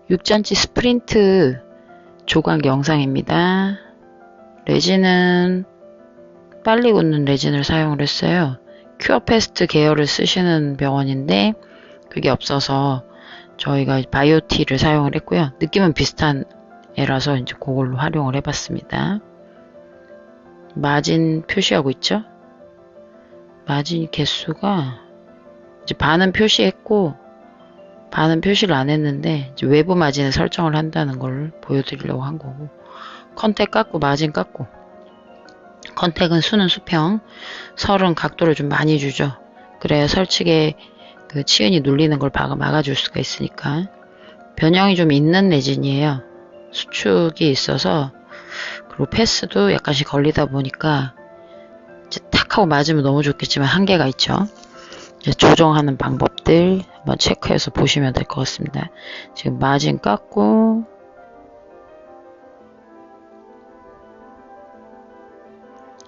6cm 스프린트 조각 영상입니다. 레진은 빨리 굳는 레진을 사용을 했어요. 큐어패스트 계열을 쓰시는 병원인데 그게 없어서 저희가 바이오티를 사용을 했고요. 느낌은 비슷한 애라서 이제 그걸로 활용을 해봤습니다. 마진 표시하고 있죠? 마진 개수가 이제 반은 표시했고 반은 표시를 안 했는데 이제 외부 마진을 설정을 한다는 걸 보여드리려고 한 거고, 컨택 깎고 마진 깎고, 컨택은 수는 수평, 설은 각도를 좀 많이 주죠. 그래야 설치게 그 치은이 눌리는 걸 막아줄 수가 있으니까. 변형이 좀 있는 레진이에요. 수축이 있어서, 그리고 패스도 약간씩 걸리다 보니까 이제 탁 하고 맞으면 너무 좋겠지만 한계가 있죠. 이제 조정하는 방법들 한번 체크해서 보시면 될 것 같습니다. 지금 마진 깎고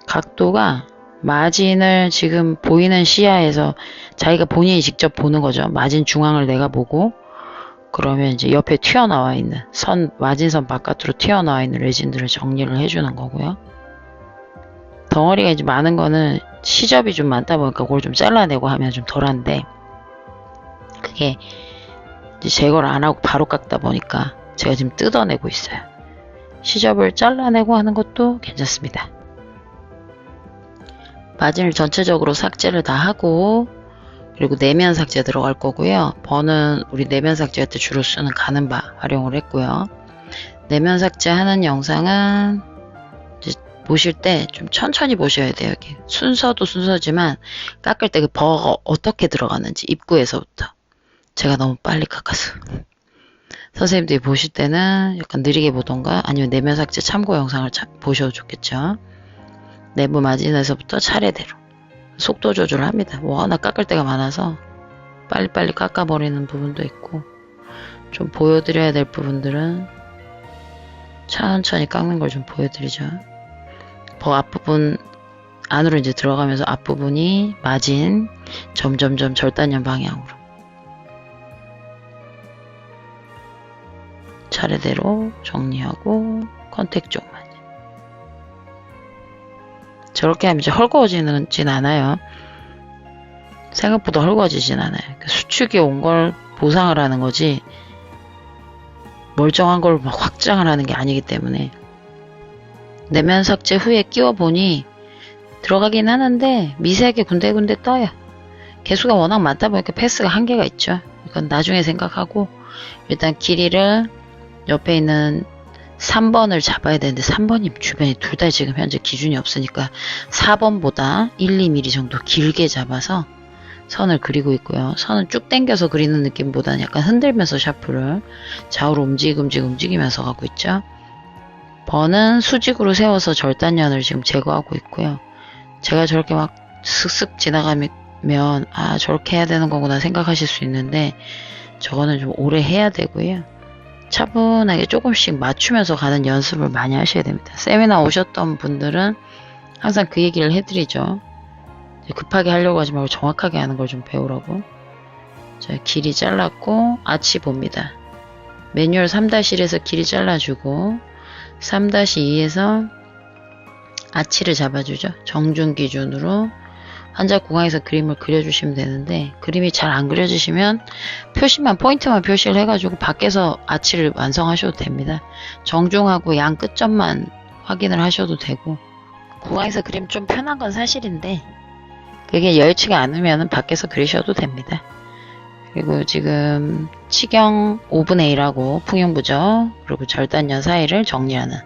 각도가 마진을 지금 보이는 시야에서 자기가 본인이 직접 보는 거죠. 마진 중앙을 내가 보고, 그러면 이제 옆에 튀어나와 있는 마진선 바깥으로 튀어나와 있는 레진들을 정리를 해주는 거고요. 덩어리가 이제 많은 거는 시접이 좀 많다 보니까 그걸 좀 잘라내고 하면 좀 덜한데, 그게 이제 제거를 안 하고 바로 깎다 보니까 제가 지금 뜯어내고 있어요. 시접을 잘라내고 하는 것도 괜찮습니다. 마진을 전체적으로 삭제를 다 하고, 그리고 내면 삭제 들어갈 거고요. 번은 우리 내면 삭제할 때 주로 쓰는 가는 바 활용을 했고요. 내면 삭제하는 영상은 이제 보실 때 좀 천천히 보셔야 돼요. 이렇게 순서도 순서지만 깎을 때 그 버가 어떻게 들어가는지, 입구에서부터. 제가 너무 빨리 깎아서. 선생님들이 보실 때는 약간 느리게 보던가 아니면 내면 삭제 참고 영상을 보셔도 좋겠죠. 내부 마진에서부터 차례대로 속도 조절을 합니다. 워낙 깎을 때가 많아서 빨리빨리 깎아버리는 부분도 있고, 좀 보여드려야 될 부분들은 천천히 깎는 걸 좀 보여드리죠. 버 앞부분 안으로 이제 들어가면서 앞부분이 마진 점점점 절단연 방향으로 차례대로 정리하고, 컨택 쪽만. 저렇게 하면 이제 헐거워지진 않아요. 생각보다 헐거워지진 않아요. 수축이 온 걸 보상을 하는 거지 멀쩡한 걸 막 확장을 하는 게 아니기 때문에. 내면 삭제 후에 끼워보니 들어가긴 하는데 미세하게 군데군데 떠요. 개수가 워낙 많다 보니까 패스가 한계가 있죠. 이건 나중에 생각하고, 일단 길이를 옆에 있는 3번을 잡아야 되는데 3번이 주변에 둘 다 지금 현재 기준이 없으니까 4번보다 1, 2mm 정도 길게 잡아서 선을 그리고 있고요. 선은 쭉 당겨서 그리는 느낌보다는 약간 흔들면서 샤프를 좌우로 움직이면서 가고 있죠. 번은 수직으로 세워서 절단연을 지금 제거하고 있고요. 제가 저렇게 막 슥슥 지나가면 아, 저렇게 해야 되는 거구나 생각하실 수 있는데, 저거는 좀 오래 해야 되고요. 차분하게 조금씩 맞추면서 가는 연습을 많이 하셔야 됩니다. 세미나 오셨던 분들은 항상 그 얘기를 해드리죠. 급하게 하려고 하지 말고 정확하게 하는 걸 좀 배우라고. 자, 길이 잘랐고 아치 봅니다. 매뉴얼 3-1에서 길이 잘라주고 3-2에서 아치를 잡아주죠. 정중 기준으로 환자 구강에서 그림을 그려주시면 되는데, 그림이 잘 안 그려지시면 포인트만 표시를 해가지고 밖에서 아치를 완성하셔도 됩니다. 정중하고 양 끝점만 확인을 하셔도 되고, 구강에서 그림 좀 편한 건 사실인데 그게 여의치가 않으면 밖에서 그리셔도 됩니다. 그리고 지금 치경 5분의 1하고 풍용부죠. 그리고 절단연 사이를 정리하는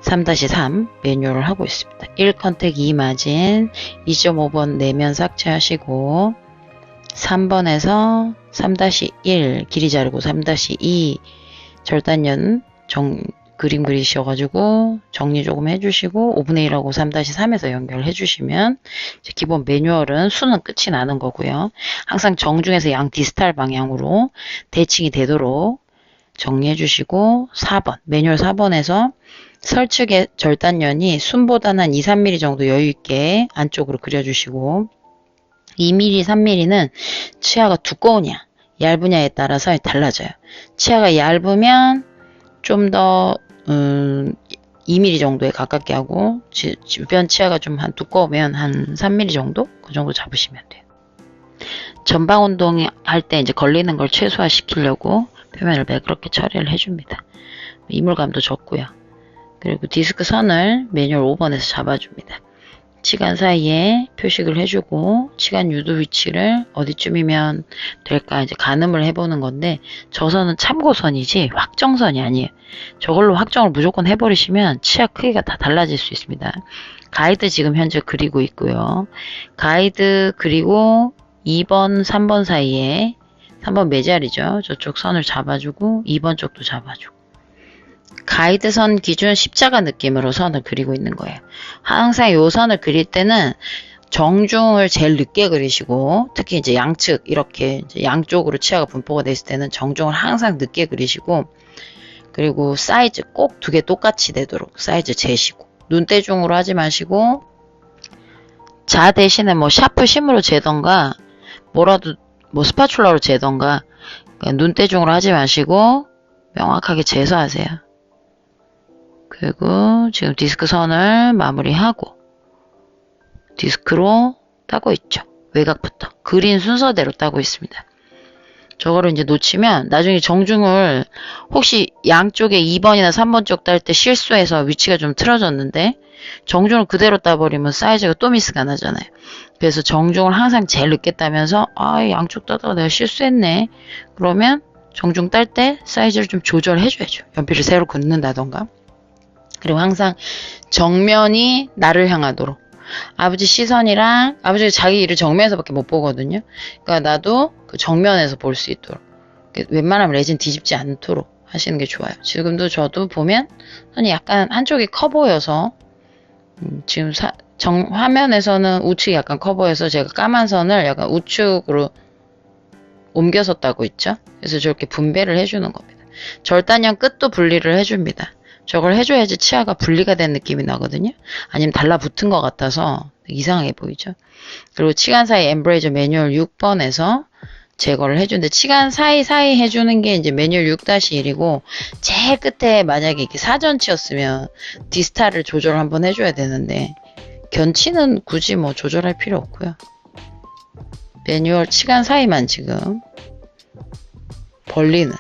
3-3 매뉴얼을 하고 있습니다. 1컨택 2마진 2.5번 내면 삭제하시고, 3번에서 3-1 길이 자르고 3-2 절단연 그림 그리셔가지고 정리 조금 해주시고 5분의 1하고 3-3에서 연결해 주시면 기본 매뉴얼은 수는 끝이 나는 거고요. 항상 정중에서 양 디스탈 방향으로 대칭이 되도록 정리해 주시고, 4번 매뉴얼 4번에서 설측의 절단연이 순보다는 한 2-3mm 정도 여유있게 안쪽으로 그려주시고, 2mm, 3mm는 치아가 두꺼우냐 얇으냐에 따라서 달라져요. 치아가 얇으면 좀 더 2mm 정도에 가깝게 하고 주변 치아가 좀 한 두꺼우면 한 3mm 정도? 그 정도 잡으시면 돼요. 전방 운동 할 때 이제 걸리는 걸 최소화시키려고 표면을 매끄럽게 처리를 해줍니다. 이물감도 적고요. 그리고 디스크 선을 매뉴얼 5번에서 잡아줍니다. 치간 사이에 표식을 해주고 치간 유도 위치를 어디쯤이면 될까 이제 가늠을 해보는 건데, 저 선은 참고선이지 확정선이 아니에요. 저걸로 확정을 무조건 해버리시면 치아 크기가 다 달라질 수 있습니다. 가이드 지금 현재 그리고 있고요. 가이드 그리고 2번, 3번 사이에 3번 매자리죠. 저쪽 선을 잡아주고 2번 쪽도 잡아주고, 가이드선 기준 십자가 느낌으로 선을 그리고 있는 거예요. 항상 이 선을 그릴 때는 정중을 제일 늦게 그리시고, 특히 이제 양측 이렇게 이제 양쪽으로 치아가 분포가 됐을 때는 정중을 항상 늦게 그리시고, 그리고 사이즈 꼭 두 개 똑같이 되도록 사이즈 재시고, 눈대중으로 하지 마시고, 자 대신에 뭐 샤프심으로 재던가 뭐라도 뭐 스파츌러로 재던가, 그러니까 눈대중으로 하지 마시고 명확하게 재서 하세요. 그리고 지금 디스크 선을 마무리하고 디스크로 따고 있죠. 외곽부터 그린 순서대로 따고 있습니다. 저거를 이제 놓치면 나중에 정중을 혹시 양쪽에 2번이나 3번 쪽 딸 때 실수해서 위치가 좀 틀어졌는데 정중을 그대로 따버리면 사이즈가 또 미스가 나잖아요. 그래서 정중을 항상 제일 늦게 따면서 양쪽 따다가 내가 실수했네. 그러면 정중 딸 때 사이즈를 좀 조절해줘야죠. 연필을 새로 긋는다던가. 그리고 항상 정면이 나를 향하도록. 아버지 시선이랑, 아버지가 자기 일을 정면에서밖에 못 보거든요. 그러니까 나도 그 정면에서 볼 수 있도록. 웬만하면 레진 뒤집지 않도록 하시는 게 좋아요. 지금도 저도 보면 선이 약간 한쪽이 커 보여서, 지금 화면에서는 우측이 약간 커 보여서 제가 까만 선을 약간 우측으로 옮겨서 따고 있죠. 그래서 저렇게 분배를 해주는 겁니다. 절단형 끝도 분리를 해줍니다. 저걸 해줘야지 치아가 분리가 된 느낌이 나거든요. 아니면 달라붙은 것 같아서 이상하게 보이죠. 그리고 치간 사이 엠브레이저 매뉴얼 6번에서 제거를 해주는데, 치간 사이사이 해주는 게 이제 매뉴얼 6-1이고, 제일 끝에 만약에 이렇게 사전치였으면 디스탈을 조절 한번 해줘야 되는데, 견치는 굳이 뭐 조절할 필요 없고요. 매뉴얼 치간 사이만 지금 벌리는,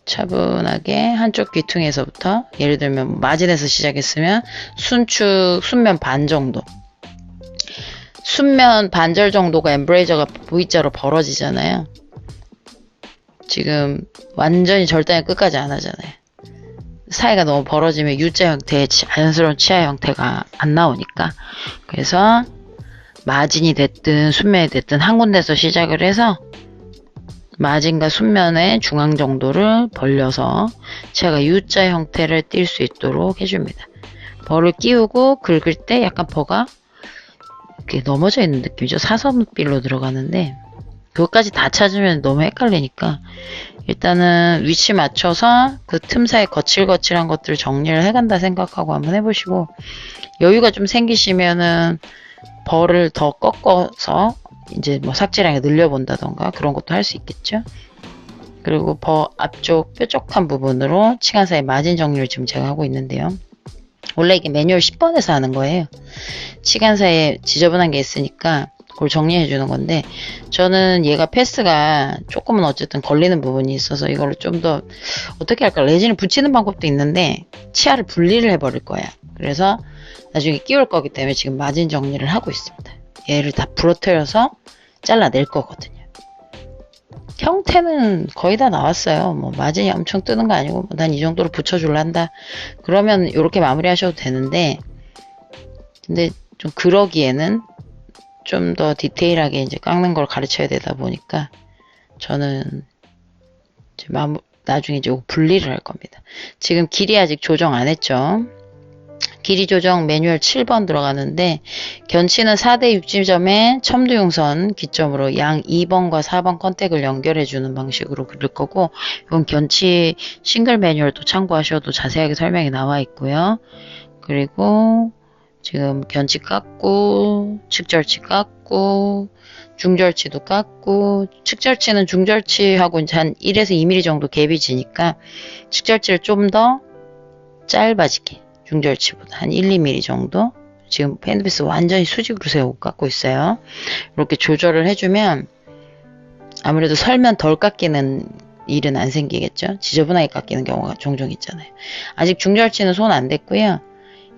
차분하게 한쪽 귀퉁이에서부터, 예를 들면 마진에서 시작했으면 순면 반 정도, 순면 반절 정도가 엠브레이저가 V자로 벌어지잖아요. 지금 완전히 절단의 끝까지 안 하잖아요. 사이가 너무 벌어지면 U자 형태의 자연스러운 치아 형태가 안 나오니까. 그래서 마진이 됐든 순면이 됐든 한 군데서 시작을 해서 마진과 순면의 중앙 정도를 벌려서 치아가 U자 형태를 띌 수 있도록 해줍니다. 벌을 끼우고 긁을 때 약간 버가 이렇게 넘어져 있는 느낌이죠. 사선빌로 들어가는데 그것까지 다 찾으면 너무 헷갈리니까 일단은 위치 맞춰서 그 틈 사이 거칠거칠한 것들을 정리를 해간다 생각하고 한번 해보시고, 여유가 좀 생기시면은 벌을 더 꺾어서 이제 뭐 삭제량을 늘려본다던가 그런 것도 할 수 있겠죠. 그리고 벌 앞쪽 뾰족한 부분으로 치간 사이 마진 정리를 지금 제가 하고 있는데요. 원래 이게 매뉴얼 10번에서 하는 거예요. 치간 사이에 지저분한 게 있으니까 그걸 정리해 주는 건데, 저는 얘가 패스가 조금은 어쨌든 걸리는 부분이 있어서 이걸로 좀 더 어떻게 할까, 레진을 붙이는 방법도 있는데 치아를 분리를 해버릴 거야. 그래서 나중에 끼울 거기 때문에 지금 마진 정리를 하고 있습니다. 얘를 다 부러뜨려서 잘라낼 거거든요. 형태는 거의 다 나왔어요. 뭐 마진이 엄청 뜨는 거 아니고 난 이 정도로 붙여줄라 한다 그러면 이렇게 마무리 하셔도 되는데, 근데 좀 그러기에는 좀 더 디테일하게 이제 깎는 걸 가르쳐야 되다 보니까 저는 이제 나중에 이제 분리를 할 겁니다. 지금 길이 아직 조정 안 했죠. 길이 조정 매뉴얼 7번 들어가는데, 견치는 4대 6지점에 첨두용선 기점으로 양 2번과 4번 컨택을 연결해주는 방식으로 그릴 거고, 이건 견치 싱글 매뉴얼도 참고하셔도 자세하게 설명이 나와 있고요. 그리고 지금 견치 깎고, 측절치 깎고, 중절치도 깎고, 측절치는 중절치하고 이제 한 1에서 2mm 정도 갭이 지니까 측절치를 좀 더 짧아지게, 중절치보다 한 1, 2mm 정도. 지금 핸드피스 완전히 수직으로 세우고 깎고 있어요. 이렇게 조절을 해주면 아무래도 설면 덜 깎이는 일은 안 생기겠죠. 지저분하게 깎이는 경우가 종종 있잖아요. 아직 중절치는 손 안 댔고요.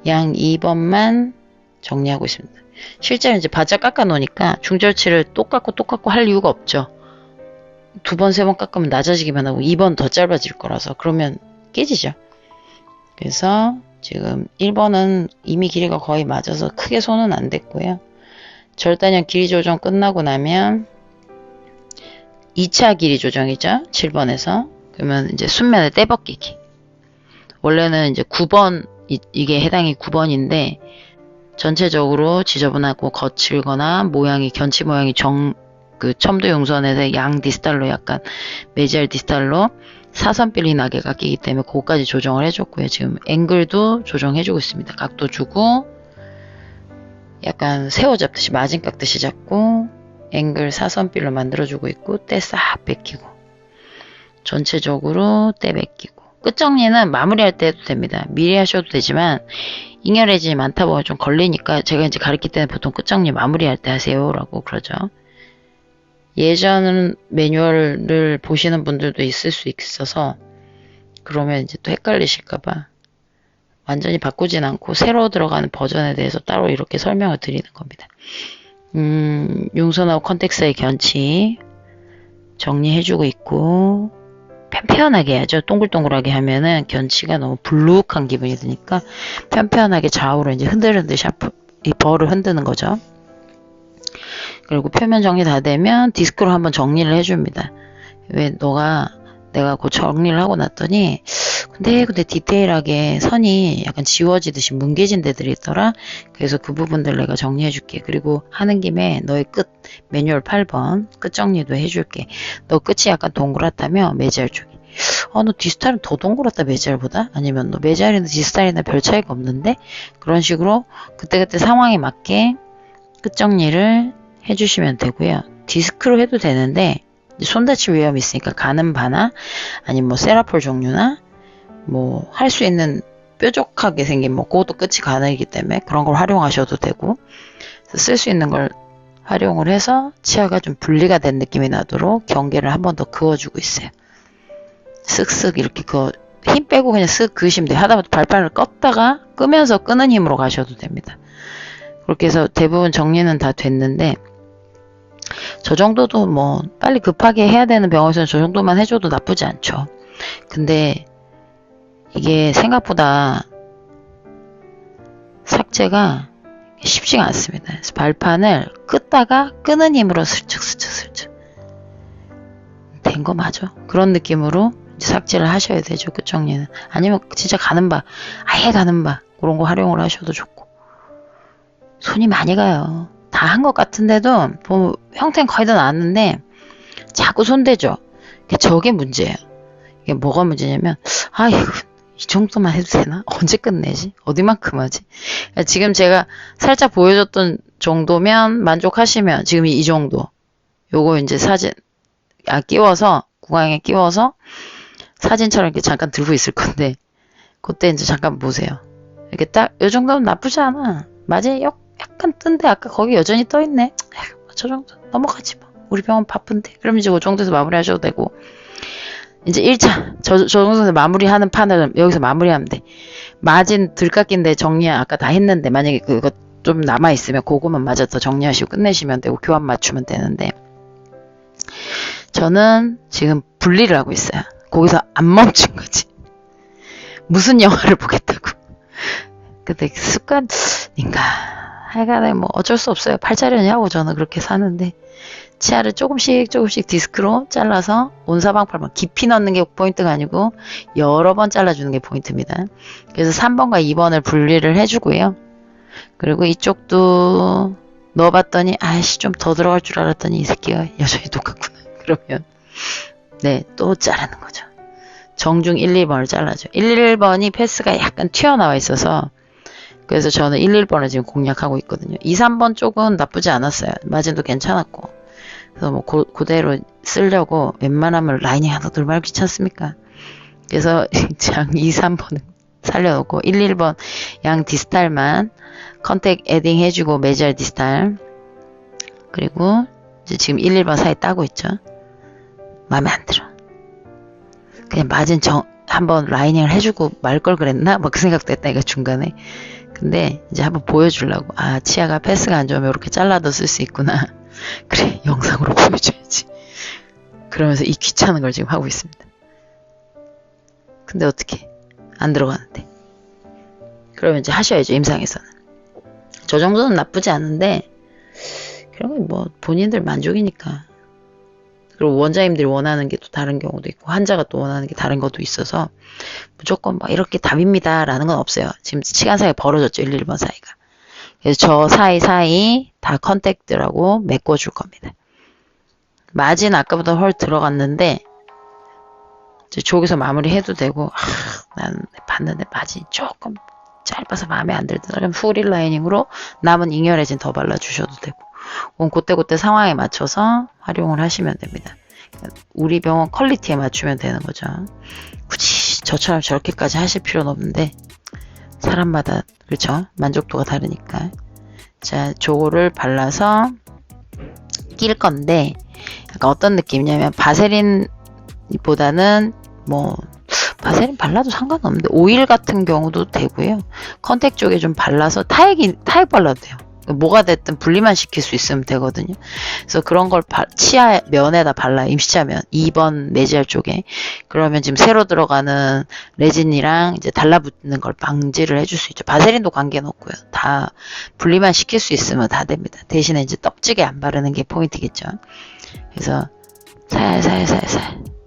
양 2번만 정리하고 있습니다. 실제로 이제 바짝 깎아 놓으니까 중절치를 또 깎고 할 이유가 없죠. 2번, 3번 깎으면 낮아지기만 하고 2번 더 짧아질 거라서 그러면 깨지죠. 그래서 지금 1번은 이미 길이가 거의 맞아서 크게 손은 안 댔고요. 절단형 길이 조정 끝나고 나면 2차 길이 조정이죠. 7번에서. 그러면 이제 순면에 떼벗기기. 원래는 이제 9번, 이게 해당이 9번인데, 전체적으로 지저분하고 거칠거나 모양이, 견치 모양이 그 첨도 용선에서 양 디스탈로 약간 메지알 디스탈로 사선빌이 나게 깎이기 때문에 그거까지 조정을 해줬고요. 지금 앵글도 조정해주고 있습니다. 각도 주고, 약간 새우 잡듯이 마진 깎듯이 잡고, 앵글 사선빌로 만들어주고 있고, 때 싹 뺏기고, 전체적으로 때 뺏기고, 끝정리는 마무리할 때 해도 됩니다. 미리 하셔도 되지만 잉여레진이 많다 보면 좀 걸리니까 제가 이제 가르칠 때는 보통 끝정리 마무리할 때 하세요 라고 그러죠. 예전 매뉴얼을 보시는 분들도 있을 수 있어서 그러면 이제 또 헷갈리실까봐 완전히 바꾸진 않고 새로 들어가는 버전에 대해서 따로 이렇게 설명을 드리는 겁니다. 용선하고 컨텍스의 견치 정리해주고 있고, 편편하게 해야죠. 동글동글하게 하면은 견치가 너무 불룩한 기분이 드니까 편편하게 좌우로 이제 흔들흔들 이 벌을 흔드는 거죠. 그리고 표면 정리 다 되면 디스크로 한번 정리를 해줍니다. 왜 내가 그 정리를 하고 났더니 근데 디테일하게 선이 약간 지워지듯이 뭉개진 데들이 있더라. 그래서 그 부분들 내가 정리해줄게. 그리고 하는 김에 너의 끝 매뉴얼 8번 끝 정리도 해줄게. 너 끝이 약간 동그랗다며 메지알 쪽이. 너 디스탈은 더 동그랗다 메지알보다? 아니면 너 메지알이나 디스탈이나 별 차이가 없는데? 그런 식으로 그때그때 상황에 맞게 끝 정리를 해주시면 되고요. 디스크로 해도 되는데 손 다칠 위험이 있으니까 가는 바나 아니면 뭐 세라폴 종류나 뭐 할 수 있는 뾰족하게 생긴 뭐 그것도 끝이 가능이기 때문에 그런 걸 활용하셔도 되고 쓸 수 있는 걸 활용을 해서 치아가 좀 분리가 된 느낌이 나도록 경계를 한 번 더 그어주고 있어요. 쓱쓱 이렇게 힘 빼고 그냥 쓱 그으시면 돼요. 하다못해 발판을 껐다가 끄면서 끄는 힘으로 가셔도 됩니다. 그렇게 해서 대부분 정리는 다 됐는데 저 정도도 뭐 빨리 급하게 해야 되는 병원에서는 저 정도만 해줘도 나쁘지 않죠. 근데 이게 생각보다 삭제가 쉽지가 않습니다. 그래서 발판을 끄다가 끄는 힘으로 슬쩍 된 거 맞아. 그런 느낌으로 삭제를 하셔야 되죠. 끝 정리는. 아니면 진짜 아예 가는 바 그런 거 활용을 하셔도 좋고. 손이 많이 가요. 다 한 것 같은데도 뭐 형태는 거의 다 나왔는데 자꾸 손대죠. 저게 문제예요. 이게 뭐가 문제냐면 아이고 이 정도만 해도 되나? 언제 끝내지? 어디만큼 하지? 지금 제가 살짝 보여줬던 정도면 만족하시면 지금 이 정도 요거 이제 사진 끼워서 구강에 끼워서 사진처럼 이렇게 잠깐 들고 있을 건데 그때 이제 잠깐 보세요. 이렇게 딱 요 정도면 나쁘지 않아. 맞아요. 약간 뜬데 아까 거기 여전히 떠있네. 저 정도 넘어가지 뭐. 우리 병원 바쁜데. 그럼 이제 그 정도에서 마무리하셔도 되고 이제 1차 저 정도에서 마무리하는 판을 여기서 마무리하면 돼. 마진 들깎인데 정리 아까 다 했는데 만약에 그거 좀 남아있으면 그거만 마저 더 정리하시고 끝내시면 되고 교환 맞추면 되는데 저는 지금 분리를 하고 있어요. 거기서 안 멈춘 거지. 무슨 영화를 보겠다고. 근데 습관인가. 하여간에 뭐 어쩔 수 없어요. 팔자려냐고 저는 그렇게 사는데 치아를 조금씩 디스크로 잘라서 온사방팔번 깊이 넣는 게 포인트가 아니고 여러 번 잘라주는 게 포인트입니다. 그래서 3번과 2번을 분리를 해주고요. 그리고 이쪽도 넣어봤더니 아이씨 좀 더 들어갈 줄 알았더니 이 새끼가 여전히 똑같구나. 그러면 네, 또 자르는 거죠. 정중 1, 2번을 잘라줘. 1, 1번이 패스가 약간 튀어나와 있어서 그래서 저는 1, 1번을 지금 공략하고 있거든요. 2, 3번 쪽은 나쁘지 않았어요. 마진도 괜찮았고. 그래서 뭐 그대로 쓰려고 웬만하면 라이닝 하나 얼마나 귀찮습니까? 그래서 장 2, 3번은 살려놓고 1, 1번 양 디스탈만 컨택 에딩 해주고 메지알 디스탈 그리고 이제 지금 1, 1번 사이 따고 있죠. 마음에 안 들어. 그냥 마진 한번 라이닝을 해주고 말 걸 그랬나? 막 그 생각도 했다니까 중간에. 근데 이제 한번 보여주려고. 아, 치아가 패스가 안 좋으면 이렇게 잘라도 쓸 수 있구나. 그래, 영상으로 보여줘야지. 그러면서 이 귀찮은 걸 지금 하고 있습니다. 근데 어떻게 안 들어가는데. 그러면 이제 하셔야죠, 임상에서는. 저 정도는 나쁘지 않은데 그런 건 뭐 본인들 만족이니까. 그리고 원장님들이 원하는 게 또 다른 경우도 있고 환자가 또 원하는 게 다른 것도 있어서 무조건 막 이렇게 답입니다 라는 건 없어요. 지금 시간 사이에 벌어졌죠. 1, 1번 사이가. 그래서 저 사이 다 컨택트라고 메꿔줄 겁니다. 마진 아까보다 헐 들어갔는데 이제 저기서 마무리해도 되고 난 봤는데 마진이 조금 짧아서 마음에 안 들더라. 그럼 후릴 라이닝으로 남은 잉여레진 더 발라주셔도 되고 그때 상황에 맞춰서 활용을 하시면 됩니다. 우리 병원 퀄리티에 맞추면 되는 거죠. 굳이 저처럼 저렇게까지 하실 필요는 없는데 사람마다 그렇죠? 만족도가 다르니까. 자, 저거를 발라서 낄 건데 약간 어떤 느낌이냐면 바세린보다는 뭐 바세린 발라도 상관없는데 오일 같은 경우도 되고요. 컨택 쪽에 좀 발라서 타액 발라도 돼요. 뭐가 됐든 분리만 시킬 수 있으면 되거든요. 그래서 그런 걸 치아 면에다 발라요. 임시차면 2번 메지알 쪽에. 그러면 지금 새로 들어가는 레진이랑 이제 달라붙는 걸 방지를 해줄 수 있죠. 바세린도 관계는 없고요. 다 분리만 시킬 수 있으면 다 됩니다. 대신에 이제 떡지게 안 바르는 게 포인트겠죠. 그래서 살살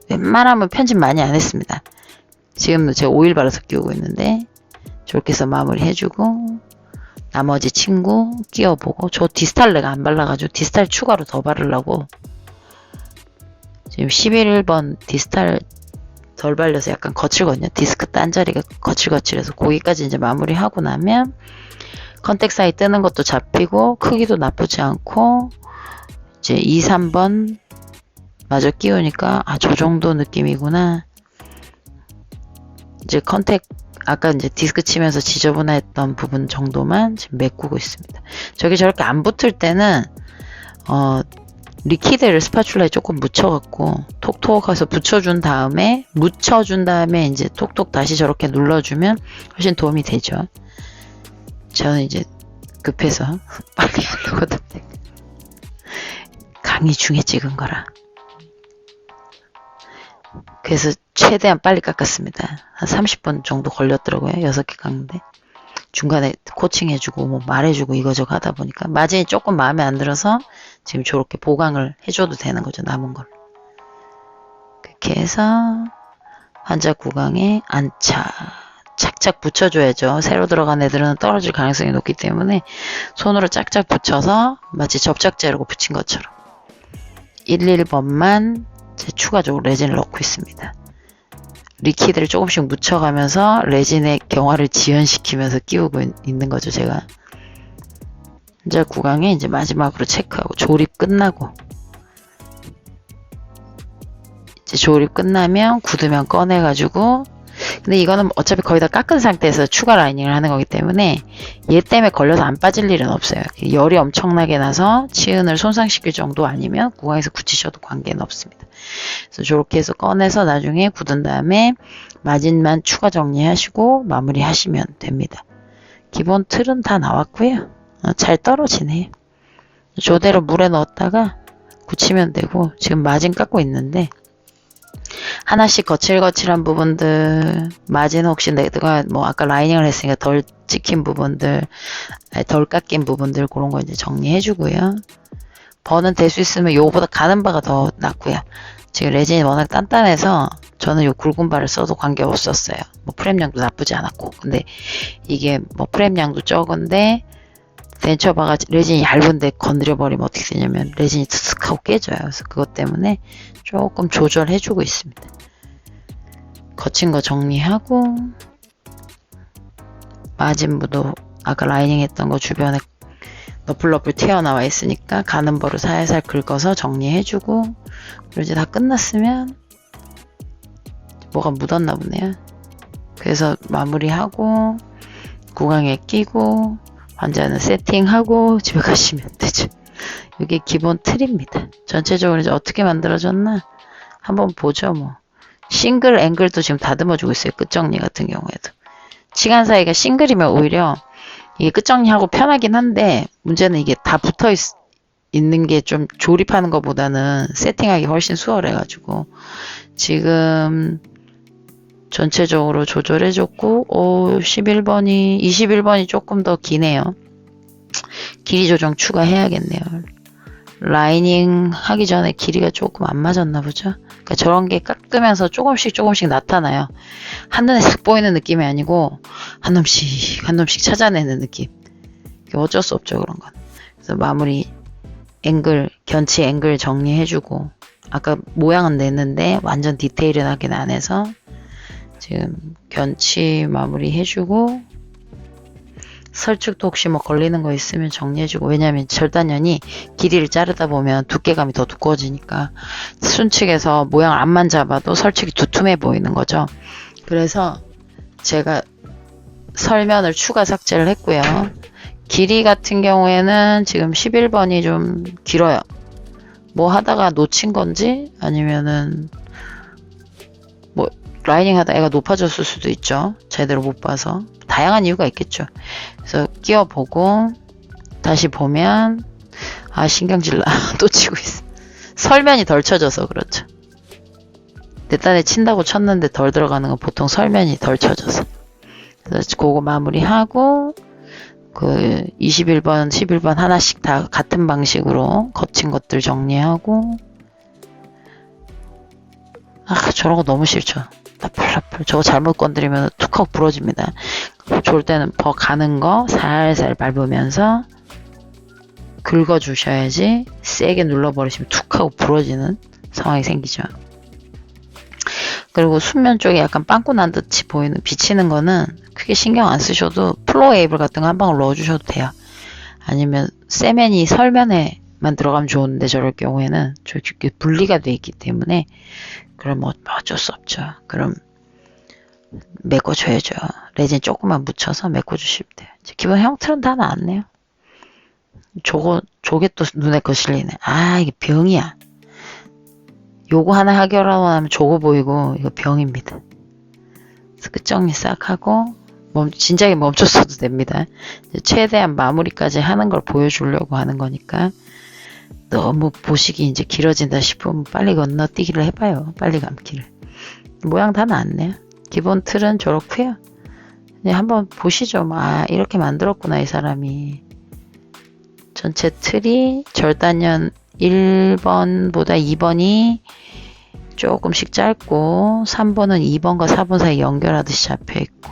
웬만하면 편집 많이 안 했습니다. 지금도 제가 오일 발라서 끼우고 있는데 저렇게 해서 마무리 해주고 나머지 친구 끼워보고 저 디스탈 내가 안 발라가지고 디스탈 추가로 더 바르려고 지금 11번 디스탈 덜 발려서 약간 거칠거든요. 디스크 딴자리가 거칠거칠해서 거기까지 이제 마무리하고 나면 컨택 사이 뜨는 것도 잡히고 크기도 나쁘지 않고 이제 2, 3번 마저 끼우니까 저 정도 느낌이구나. 이제 컨택 아까 이제 디스크 치면서 지저분했던 부분 정도만 지금 메꾸고 있습니다. 저게 저렇게 안 붙을 때는 리퀴드를 스파츌라에 조금 묻혀갖고 톡톡 해서 묻혀준 다음에 이제 톡톡 다시 저렇게 눌러주면 훨씬 도움이 되죠. 저는 이제 급해서 빨리 하려거든요. 강의 중에 찍은 거라. 그래서 최대한 빨리 깎았습니다. 한 30분 정도 걸렸더라고요. 6개 깎는데. 중간에 코칭해주고 뭐 말해주고 이거저거 하다 보니까 마진이 조금 마음에 안 들어서 지금 저렇게 보강을 해줘도 되는 거죠. 남은 걸. 그렇게 해서 환자 구강에 착착 붙여줘야죠. 새로 들어간 애들은 떨어질 가능성이 높기 때문에 손으로 짝짝 붙여서 마치 접착제로 붙인 것처럼 1번만 추가적으로 레진을 넣고 있습니다. 리퀴드를 조금씩 묻혀가면서 레진의 경화를 지연시키면서 끼우고 있는 거죠, 제가. 이제 구강에 이제 마지막으로 체크하고 조립 끝나고 이제 조립 끝나면 굳으면 꺼내가지고 근데 이거는 어차피 거의 다 깎은 상태에서 추가 라이닝을 하는 거기 때문에 얘 때문에 걸려서 안 빠질 일은 없어요. 열이 엄청나게 나서 치은을 손상시킬 정도 아니면 구강에서 굳히셔도 관계는 없습니다. 그래서 저렇게 해서 꺼내서 나중에 굳은 다음에 마진만 추가 정리하시고 마무리 하시면 됩니다. 기본 틀은 다 나왔고요. 잘 떨어지네요. 저대로 물에 넣었다가 굳히면 되고 지금 마진 깎고 있는데 하나씩 거칠거칠한 부분들 마진 혹시 내가 뭐 아까 라이닝을 했으니까 덜 찍힌 부분들 덜 깎인 부분들 그런 거 이제 정리해 주고요. 버는 될 수 있으면 요거보다 가는 바가 더 낫고요. 지금 레진이 워낙 단단해서 저는 요 굵은 바를 써도 관계 없었어요. 뭐 프렘량도 나쁘지 않았고 근데 이게 뭐 프렘량도 적은데 덴처바가 레진이 얇은데 건드려 버리면 어떻게 되냐면 레진이 슥슥 하고 깨져요. 그래서 그것 때문에 조금 조절해 주고 있습니다. 거친 거 정리하고 마진부도 아까 라이닝 했던 거 주변에 너플너플 튀어나와 있으니까 가는 버로 살살 긁어서 정리해주고, 그리고 이제 다 끝났으면 뭐가 묻었나 보네요. 그래서 마무리하고 구강에 끼고 환자는 세팅하고 집에 가시면 되죠. 이게 기본 틀입니다. 전체적으로 이제 어떻게 만들어졌나 한번 보죠. 뭐 싱글 앵글도 지금 다듬어주고 있어요. 끝정리 같은 경우에도 치간 사이가 싱글이면 오히려 이게 끝정리하고 편하긴 한데, 문제는 이게 다 붙어 있는 게 좀 조립하는 것보다는 세팅하기 훨씬 수월해가지고 지금 전체적으로 조절해줬고, 21번이 조금 더 기네요. 길이 조정 추가해야겠네요. 라이닝 하기 전에 길이가 조금 안 맞았나 보죠. 그러니까 저런 게 깎으면서 조금씩 나타나요. 한눈에 싹 보이는 느낌이 아니고 한 놈씩 찾아내는 느낌. 어쩔 수 없죠, 그런 건. 그래서 마무리 앵글, 견치 앵글 정리해주고, 아까 모양은 냈는데 완전 디테일하게는 안 해서 지금 견치 마무리 해주고, 설축도 혹시 뭐 걸리는 거 있으면 정리해주고, 왜냐면 절단연이 길이를 자르다 보면 두께감이 더 두꺼워지니까 순측에서 모양을 앞만 잡아도 설축이 두툼해 보이는 거죠. 그래서 제가 설면을 추가 삭제를 했고요. 길이 같은 경우에는 지금 11번이 좀 길어요. 뭐 하다가 놓친 건지 아니면은 뭐 라이닝 하다 애가 높아졌을 수도 있죠. 제대로 못 봐서. 다양한 이유가 있겠죠. 그래서 끼워보고 다시 보면 신경질 나. 또 치고 있어. 설면이 덜 쳐져서 그렇죠. 내 딴에 친다고 쳤는데 덜 들어가는 건 보통 설면이 덜 쳐져서. 그래서 그거 마무리하고 그 21번, 11번 하나씩 다 같은 방식으로 거친 것들 정리하고, 저런 거 너무 싫죠. 나풀 저거 잘못 건드리면 툭 하고 부러집니다. 좋을 때는 더 가는 거 살살 밟으면서 긁어주셔야지, 세게 눌러버리시면 툭 하고 부러지는 상황이 생기죠. 그리고 순면 쪽에 약간 빵꾸 난 듯이 보이는 비치는 거는 크게 신경 안 쓰셔도 플로어 에이블 같은 거 한 방울 넣어주셔도 돼요. 아니면 세면이 설면에만 들어가면 좋은데, 저럴 경우에는 저렇게 분리가 돼 있기 때문에 그럼 뭐 어쩔 수 없죠. 그럼 메꿔줘야죠. 레진 조금만 묻혀서 메꿔주시면 돼요. 기본 형틀은 다 나왔네요. 저게 또 눈에 거슬리네. 이게 병이야. 요거 하나 해결하고 나면 저거 보이고, 이거 병입니다. 그래서 끝정리 싹 하고 진작에 멈췄어도 됩니다. 최대한 마무리까지 하는 걸 보여주려고 하는 거니까, 너무 보시기 이제 길어진다 싶으면 빨리 건너뛰기를 해봐요. 빨리 감기를. 모양 다 나왔네요. 기본 틀은 저렇고요. 그냥 한번 보시죠. 이렇게 만들었구나, 이 사람이. 전체 틀이 절단연 1번보다 2번이 조금씩 짧고, 3번은 2번과 4번 사이 연결하듯이 잡혀있고,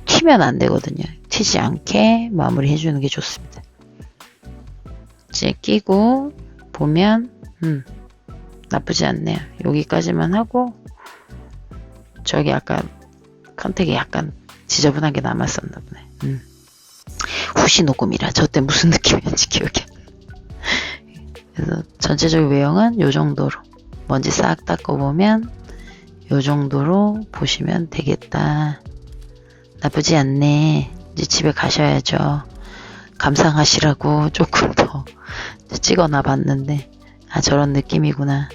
튀면 안 되거든요. 튀지 않게 마무리 해주는 게 좋습니다. 이제 끼고 보면 나쁘지 않네요. 여기까지만 하고, 저기 아까 컨택이 약간 지저분한 게 남았었나 보네. 후시 녹음이라 저때 무슨 느낌이었지 기억이. 그래서 전체적인 외형은 요 정도로, 먼지 싹 닦아보면 요 정도로 보시면 되겠다. 나쁘지 않네. 이제 집에 가셔야죠. 감상하시라고 조금 더 찍어놔 봤는데, 저런 느낌이구나.